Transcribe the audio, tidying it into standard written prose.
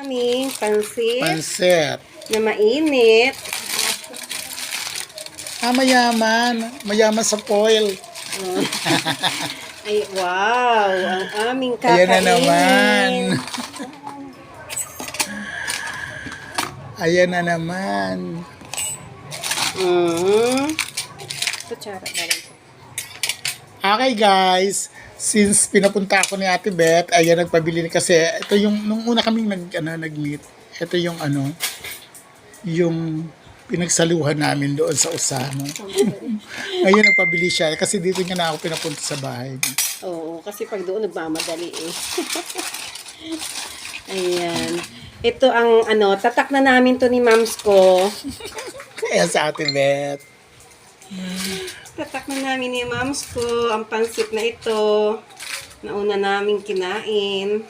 Aming pansit Pansit. na mainit. Mayaman. Mayaman sa foil. Ay, wow! Ang aming Ayan na kakainin. naman. Ayan na naman. Kutsara na lang. Okay guys, since pinapunta ako ni Ate Beth, ayan nagpabili kasi ito yung nung una kaming nag-meet. Ito yung yung pinagsaluhan namin doon sa Usano. Ngayon nagpabili siya kasi dito niya na ako pinapunta sa bahay niya. Oo, kasi pag doon nagmamadali eh. Ayan. Ito ang tatak na namin to ni Mams ko. Kaya sa Ate Beth. Tatak na namin ni Mams ko ang pansit na ito. Nauna namin kinain.